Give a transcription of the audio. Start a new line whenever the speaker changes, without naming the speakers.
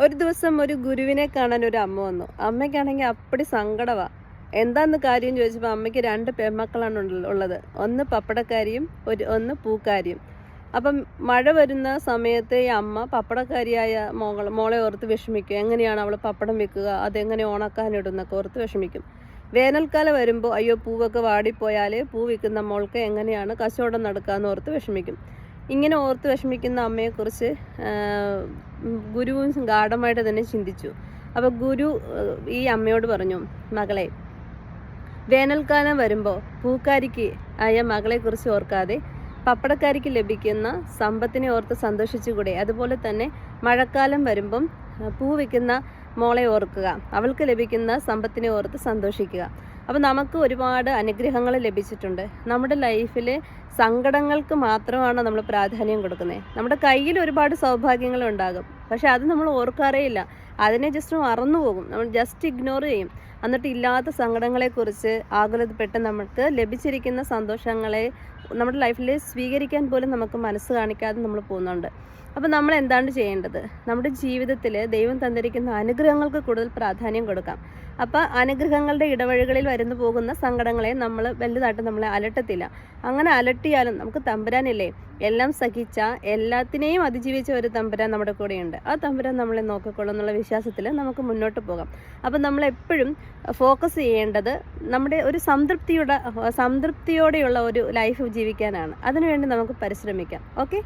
ഒരു ദിവസം ഒരു ഗുരുവിനെ കാണാൻ ഒരു അമ്മ വന്നു. അമ്മയ്ക്കാണെങ്കിൽ അപ്പടി സങ്കടവാ. എന്താന്ന് കാര്യം ചോദിച്ചപ്പോൾ അമ്മയ്ക്ക് 2 പെൺമക്കളാണ് ഉള്ളത്. ഒന്ന് പപ്പടക്കാരിയും ഒന്ന് പൂക്കാരിയും. അപ്പം മഴ വരുന്ന സമയത്ത് ഈ അമ്മ പപ്പടക്കാരിയായ മോളെ ഓർത്ത് വിഷമിക്കും. എങ്ങനെയാണ് അവൾ പപ്പടം വെക്കുക, അതെങ്ങനെ ഉണക്കാനിടുന്നൊക്കെ ഓർത്ത് വിഷമിക്കും. വേനൽക്കാലം വരുമ്പോൾ അയ്യോ പൂവൊക്കെ വാടിപ്പോയാൽ പൂ വിൽക്കുന്ന മോൾക്ക് എങ്ങനെയാണ് കച്ചവടം നടക്കാമെന്ന് ഓർത്ത് വിഷമിക്കും. ഇങ്ങനെ ഓർത്ത് വിഷമിക്കുന്ന അമ്മയെക്കുറിച്ച് ഗുരുവും ഗാഢമായിട്ട് തന്നെ ചിന്തിച്ചു. അപ്പോൾ ഗുരു ഈ അമ്മയോട് പറഞ്ഞു, മകളെ, വേനൽക്കാലം വരുമ്പോൾ പൂക്കാരിക്ക് ആയ മകളെക്കുറിച്ച് ഓർക്കാതെ പപ്പടക്കാരിക്ക് ലഭിക്കുന്ന സമ്പത്തിനെ ഓർത്ത് സന്തോഷിച്ചുകൂടെ? അതുപോലെ തന്നെ മഴക്കാലം വരുമ്പം പൂ വിൽക്കുന്ന മോളെ ഓർക്കുക, അവൾക്ക് ലഭിക്കുന്ന സമ്പത്തിനെ ഓർത്ത് സന്തോഷിക്കുക. അപ്പോൾ നമുക്ക് ഒരുപാട് അനുഗ്രഹങ്ങൾ ലഭിച്ചിട്ടുണ്ട്. നമ്മുടെ ലൈഫിൽ സങ്കടങ്ങൾക്ക് മാത്രമാണ് നമ്മൾ പ്രാധാന്യം കൊടുക്കുന്നത്. നമ്മുടെ കയ്യിൽ ഒരുപാട് സൗഭാഗ്യങ്ങൾ ഉണ്ടാകും, പക്ഷെ അത് നമ്മൾ ഓർക്കാറേയില്ല. അതിനെ ജസ്റ്റ് മറന്നു പോകും, നമ്മൾ ജസ്റ്റ് ഇഗ്നോർ ചെയ്യും. എന്നിട്ട് ഇല്ലാത്ത സങ്കടങ്ങളെക്കുറിച്ച് ആകുലപ്പെട്ട് നമുക്ക് ലഭിച്ചിരിക്കുന്ന സന്തോഷങ്ങളെ നമ്മുടെ ലൈഫിൽ സ്വീകരിക്കാൻ പോലും നമുക്ക് മനസ്സ് കാണിക്കാതെ നമ്മൾ പോകുന്നുണ്ട്. അപ്പോൾ നമ്മൾ എന്താണ് ചെയ്യേണ്ടത്? നമ്മുടെ ജീവിതത്തിൽ ദൈവം തന്നിരിക്കുന്ന അനുഗ്രഹങ്ങൾക്ക് കൂടുതൽ പ്രാധാന്യം കൊടുക്കാം. അപ്പോൾ അനുഗ്രഹങ്ങളുടെ ഇടവഴികളിൽ വരുന്നു പോകുന്ന സങ്കടങ്ങളെ നമ്മൾ വലുതായിട്ട് നമ്മളെ അലട്ടത്തില്ല. അങ്ങനെ അലട്ടിയാലും നമുക്ക് തമ്പുരാനില്ലേ, എല്ലാം സഹിച്ച എല്ലാത്തിനെയും അതിജീവിച്ച ഒരു തമ്പുരാൻ നമ്മുടെ കൂടെയുണ്ട്. ആ തമ്പുരാൻ നമ്മളെ നോക്കിക്കൊള്ളും എന്നുള്ള വിശ്വാസത്തിൽ നമുക്ക് മുന്നോട്ട് പോകാം. അപ്പം നമ്മളെപ്പോഴും ഫോക്കസ് ചെയ്യേണ്ടത് നമ്മുടെ ഒരു സംതൃപ്തിയോടെയുള്ള ഒരു ലൈഫ് ജീവിക്കാനാണ്. അതിനുവേണ്ടി നമുക്ക് പരിശ്രമിക്കാം. ഓക്കെ.